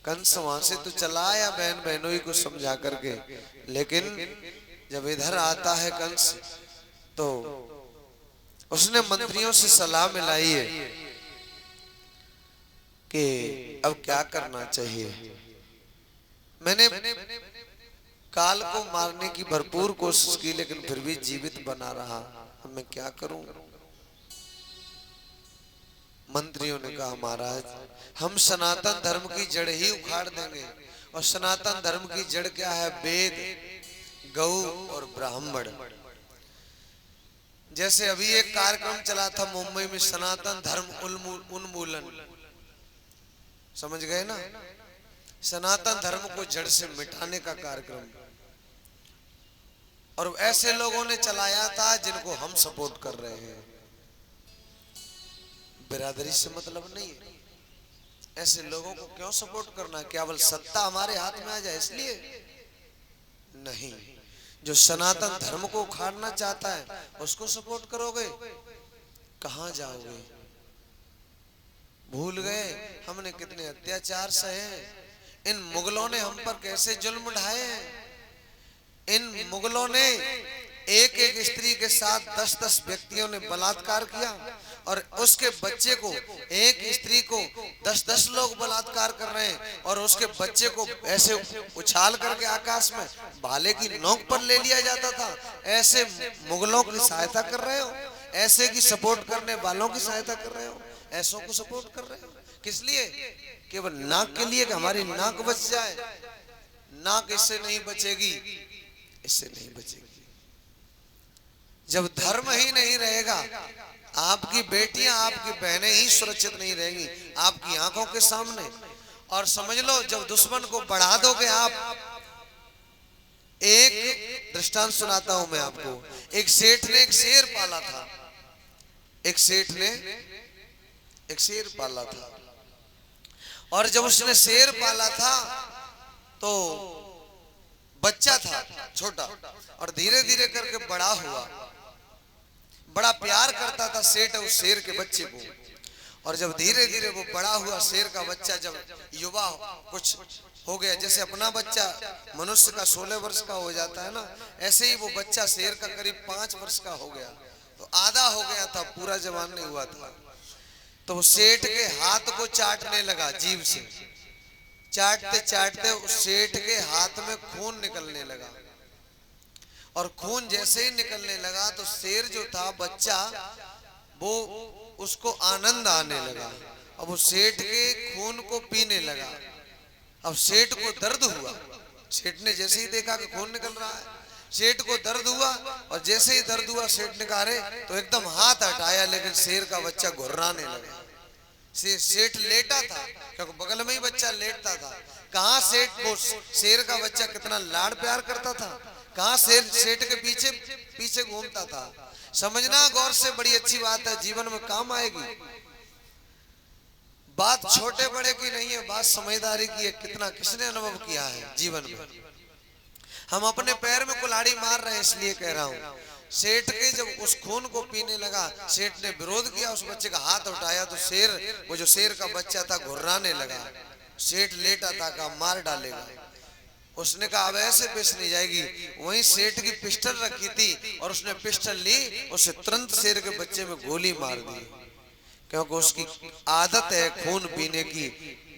कंस वहां से तो चला आया बहन बहनोई को समझा करके, लेकिन जब इधर आता है कंस तो उसने मंत्रियों से सलाह मिलाई है कि अब क्या करना चाहिए। मैंने काल को मारने की भरपूर कोशिश की लेकिन फिर भी जीवित बना रहा, अब मैं क्या करूं। मंत्रियों ने कहा महाराज हम सनातन धर्म की जड़ ही उखाड़ देंगे, और सनातन धर्म की जड़ क्या है? वेद, गौ और ब्राह्मण। जैसे अभी एक कार्यक्रम चला था मुंबई में, सनातन धर्म उन्मूलन, समझ गए ना? सनातन धर्म को जड़ से मिटाने का कार्यक्रम, और ऐसे लोगों ने चलाया था जिनको हम सपोर्ट कर रहे हैं। बिरादरी से मतलब नहीं है, ऐसे लोगों को क्यों सपोर्ट करना है? केवल सत्ता हमारे हाथ में आ जाए इसलिए नहीं। जो सनातन धर्म को उखाड़ना चाहता है उसको सपोर्ट करोगे, कहां जाओगे? भूल गए हमने कितने अत्याचार सहे, इन मुगलों ने हम पर कैसे जुल्म ढाए हैं। इन मुगलों ने एक एक स्त्री के साथ 10-10 व्यक्तियों ने बलात्कार किया, और उसके बच्चे को, एक स्त्री को 10-10 लोग बलात्कार कर रहे हैं, और उसके बच्चे को ऐसे उछाल करके आकाश में भाले की नोक पर ले लिया जाता था। ऐसे मुगलों की सहायता कर रहे हो, ऐसे की सपोर्ट करने वालों की सहायता कर रहे हो, ऐसों को सपोर्ट कर रहे हो। किस लिए? केवल नाक के लिए कि हमारी नाक बच जाए। नाक इससे नहीं बचेगी, इससे नहीं बचेगी। जब धर्म ही नहीं रहेगा, आपकी बेटियां, आपकी बहनें ही सुरक्षित नहीं रहेंगी आपकी आंखों के सामने। और समझ लो जब दुश्मन को बढ़ा दोगे आप, एक दृष्टांत सुनाता हूं मैं आपको। एक सेठ ने एक शेर पाला था, एक सेठ ने एक शेर पाला था, और जब उसने शेर पाला था तो बच्चा था छोटा, और धीरे धीरे करके बड़ा हुआ। बड़ा प्यार करता था सेठ उस शेर के बच्चे को, और जब धीरे धीरे वो बड़ा हुआ, शेर का बच्चा जब युवा कुछ हो गया, जैसे अपना बच्चा मनुष्य का 16 वर्ष का हो जाता है ना, ऐसे ही वो बच्चा शेर का करीब 5 वर्ष का हो गया। तो आधा हो गया था, पूरा जवान नहीं हुआ था। तो वो सेठ के हाथ को चाटने लगा, जीभ से चाटते चाटते उस सेठ के हाथ में खून निकलने लगा, और खून जैसे ही निकलने लगा तो शेर जो था बच्चा, वो उसको आनंद आने लगा। अब वो सेठ के खून को पीने लगा। अब सेठ को दर्द हुआ, सेठ ने जैसे ही देखा कि खून निकल रहा है, सेठ को दर्द हुआ, और जैसे ही दर्द हुआ सेठ ने कहा अरे, तो एकदम हाथ हटाया, लेकिन शेर का बच्चा घुर्राने लगा। सेठ लेटा था, क्योंकि बगल में ही बच्चा लेटता था। कहाँ सेठ वो शेर का बच्चा कितना लाड़ प्यार करता था, कहाँ सेठ के पीछे पीछे घूमता था। समझना गौर से, बड़ी अच्छी बात है, जीवन में काम आएगी। बात छोटे बड़े की नहीं है, बात समझदारी की है। कितना किसने अनुभव किया है जीवन में। हम अपने पैर में कुल्हाड़ी मार रहे हैं, इसलिए कह रहा हूं। सेठ के जब उस खून को पीने लगा, सेठ ने विरोध किया, उस बच्चे का हाथ उठाया तो शेर, वो जो शेर का बच्चा था, घुर्राने लगा। सेठ लेटा था, कहा मार डालेगा। उसने कहा अब ऐसे पेश नहीं जाएगी। वहीं सेठ की पिस्टल रखी थी, और उसने पिस्टल ली, उसे तुरंत शेर के बच्चे में गोली मार दी, क्योंकि उसकी आदत है खून पीने की।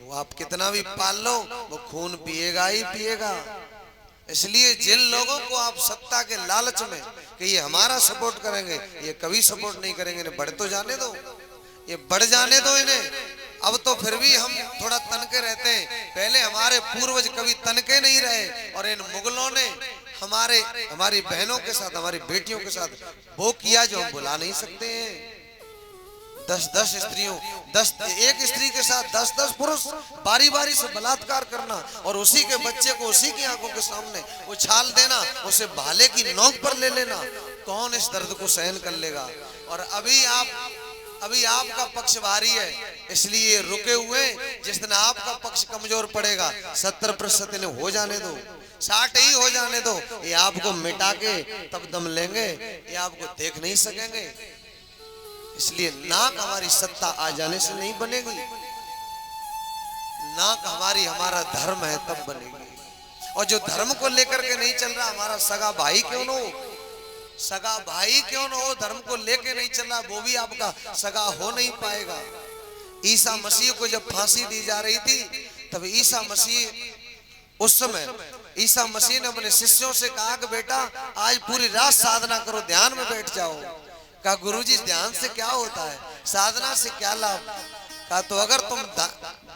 वो आप कितना भी पाल लो, वो खून पिएगा ही पिएगा। इसलिए जिन लोगों को आप सत्ता के लालच में कि ये हमारा सपोर्ट करेंगे, ये कभी सपोर्ट नहीं करेंगे, इन्हें बढ़ तो जाने दो, ये बढ़ जाने दो इन्हें। अब तो फिर भी हम थोड़ा तनके रहते हैं, पहले हमारे पूर्वज कभी तनके नहीं रहे, और इन मुगलों ने हमारी बहनों के साथ, हमारी बेटियों के साथ वो किया जो हम भुला नहीं सकते हैं। 10-10 स्त्रियों, 10 एक स्त्री के साथ 10-10 पुरुष बारी बारी से बलात्कार करना, और उसी के बच्चे को उसी की आंखों के सामने उछाल देना, उसे भाले की नोक पर ले लेना। कौन इस दर्द को सहन कर लेगा? और अभी आपका पक्ष भारी है, इसलिए रुके हुए। जिस दिन आपका पक्ष कमजोर पड़ेगा, 70% इन्हें हो जाने दो, 60 ही हो जाने दो, ये आपको मिटा के तब दम लेंगे, ये आपको देख नहीं सकेंगे। इसलिए नाक हमारी सत्ता आ जाने से नहीं बनेगी, नाक हमारी हमारा धर्म है तब बनेगी। और जो धर्म को लेकर के नहीं चल रहा, हमारा सगा भाई क्यों न हो, सगा भाई क्यों न हो, धर्म को लेके नहीं चल रहा, वो भी आपका सगा हो नहीं पाएगा। ईसा मसीह को जब फांसी दी जा रही थी, तब ईसा मसीह उस समय ईसा मसीह ने अपने शिष्यों से कहा कि बेटा आज पूरी रात साधना करो, ध्यान में बैठ जाओ। कहा गुरुजी ध्यान से क्या होता है, साधना से क्या लाभ। कहा तो अगर तुम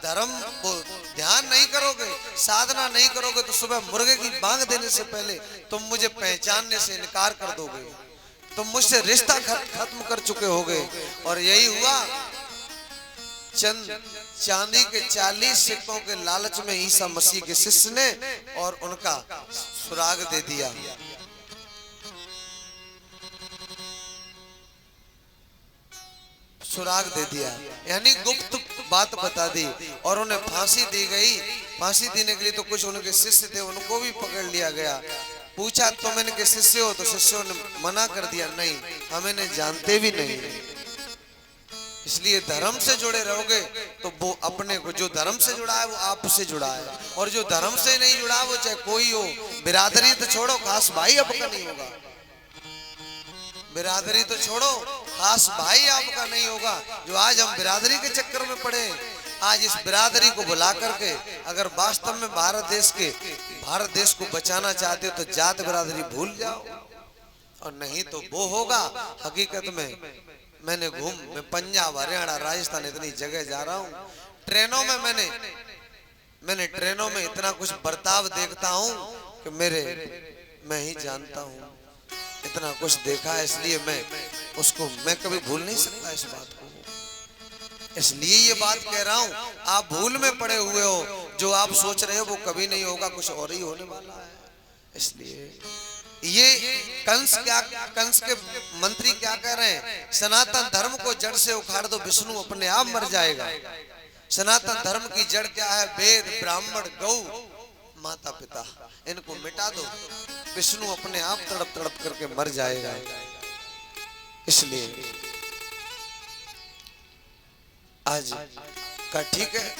धर्म को ध्यान नहीं करोगे, साधना नहीं करोगे, तो सुबह मुर्गे की बांग देने से पहले तुम मुझे पहचानने से इनकार कर दोगे, तुम मुझसे रिश्ता खत्म कर चुके होगे। और यही हुआ, चंद चांदी के 40 सिक्कों के लालच में ईसा मसीह के शिष्य ने और उनका सुराग दे दिया। सुराग दे दिया यानी गुप्त बात बता दी और उन्हें फांसी दी गई। फांसी देने के लिए तो कुछ उनके शिष्य थे, उनको भी पकड़ लिया गया। पूछा तुम इनके शिष्य हो, तो शिष्यों ने मना कर दिया, नहीं हम इन्हें जानते भी नहीं। इसलिए धर्म से जुड़े रहोगे तो वो अपने को, जो धर्म से जुड़ा है वो आपसे जुड़ा है, और जो धर्म से नहीं जुड़ा वो चाहे कोई हो, बिरादरी तो छोड़ो, खास भाई आपका नहीं होगा। बिरादरी तो छोड़ो, खास भाई आपका नहीं होगा। जो आज हम बिरादरी के चक्कर में पड़े, आज इस बिरादरी को बुला करके अगर वास्तव में भारत देश को बचाना चाहते हो तो जात बिरादरी भूल जाओ, और नहीं तो वो होगा। हकीकत में मैं पंजाब, हरियाणा, राजस्थान इतनी जगह जा रहा हूँ, ट्रेनों में मैंने ट्रेनों में इतना कुछ बर्ताव देखता हूँ कि मैं ही जानता हूँ, इतना कुछ देखा है। इसलिए मैं कभी भूल नहीं सकता इस बात को। इसलिए ये बात कह रहा हूँ, आप भूल में पड़े हुए हो, जो आप सोच रहे हो वो कभी नहीं होगा, कुछ और ही होने वाला है। इसलिए ये कंस के मंत्री क्या कह रहे हैं, सनातन धर्म को जड़ से उखाड़ दो, विष्णु अपने आप मर जाएगा। सनातन धर्म की जड़ क्या है, वेद, ब्राह्मण, गौ, माता पिता, इनको मिटा दो, विष्णु अपने आप तड़प तड़प करके मर जाएगा। इसलिए आज का ठीक है,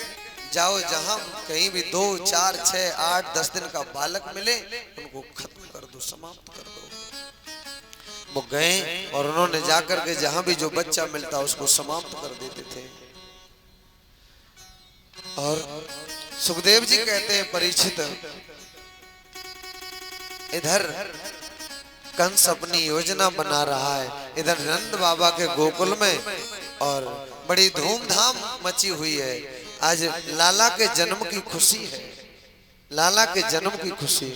जाओ जहां कहीं भी 2, 4, 6, 8, 10 दिन का बालक मिले, उनको खत्म कर दो, समाप्त कर दो। वो गए और उन्होंने जाकर के जहां भी जो बच्चा मिलता उसको समाप्त कर देते थे। और सुखदेव जी कहते हैं, परीक्षित इधर कंस अपनी योजना बना रहा है, इधर नंद बाबा के गोकुल में और बड़ी धूमधाम मची हुई है। आज लाला के जन्म की खुशी है, लाला के जन्म की खुशी।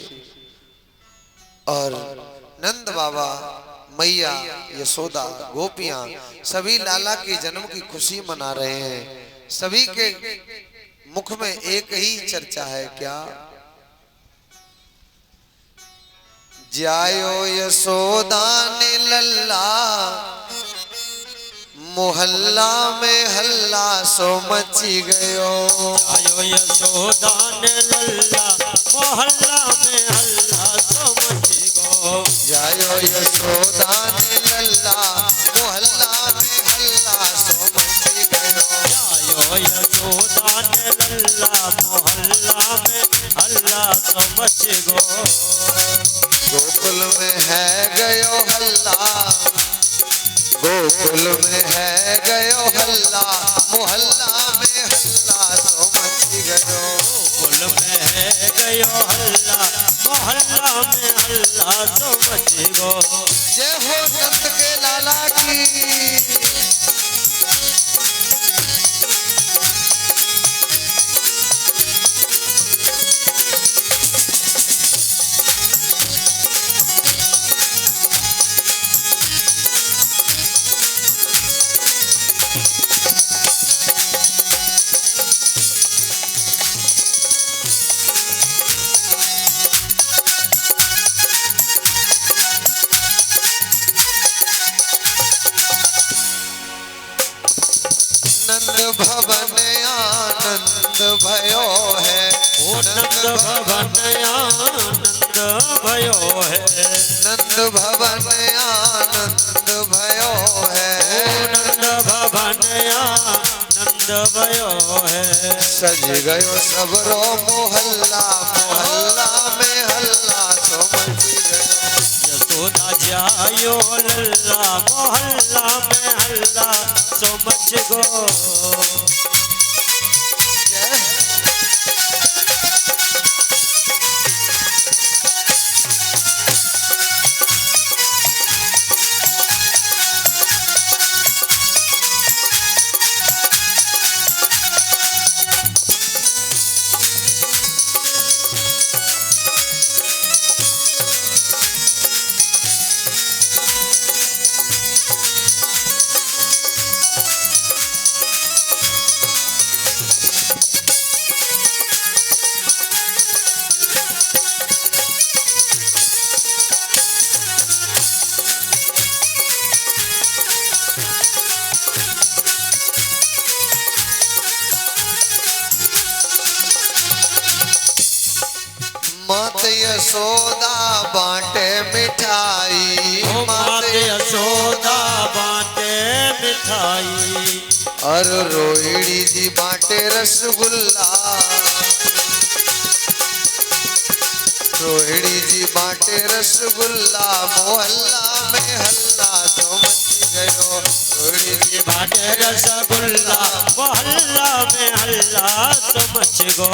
और नंद बाबा, मैया यशोदा, गोपियां सभी लाला के जन्म की खुशी मना रहे हैं। सभी के मुख में एक ही चर्चा है, क्या? जायो यशोदा ने लल्ला, मोहल्ला में हल्ला सो मची गयो। जायो यशोदा ने लल्ला, मोहल्ला में हल्ला सो मची गयो। जायो यशोदा ने लल्ला, मोहल्ला में हल्ला सो मची गयो। जायो यशोदा ने लल्ला, मोहल्ला में हल्ला सो मची गयो। गोकुल में है गयो हल्ला, गोकुल में है गयो हल्ला, मोहल्ला में हल्ला सो मची गयो। गोकुल में है गयो हल्ला, मोहल्ला में हल्ला सो मची गयो। जय हो नंद के लाला की। नंद भवन आनंद भयो है, ओ नंद भवन आनंद भयो है। नंद भवन आनंद भयो है। ओ नंद भवन आनंद भयो है। सज गयो सबरो मोहल्ला, मोहल्ला में हल्ला तो मच गयो। यशोदा जायो लल्ला मोहल्ला में हल्ला तो मच गो। मात यशोदा बांटे मिठाई, मात यशोदा बाटे मिठाई। और रोहिणी जी बांटे रसगुल्ला, रोहिणी जी बांटे रसगुल्ला। मोहल्ला में हल्ला तो मच गयो। रोहिणी जी बाटे रसगुल्ला मोहल्ला में हल्ला तो मच गो।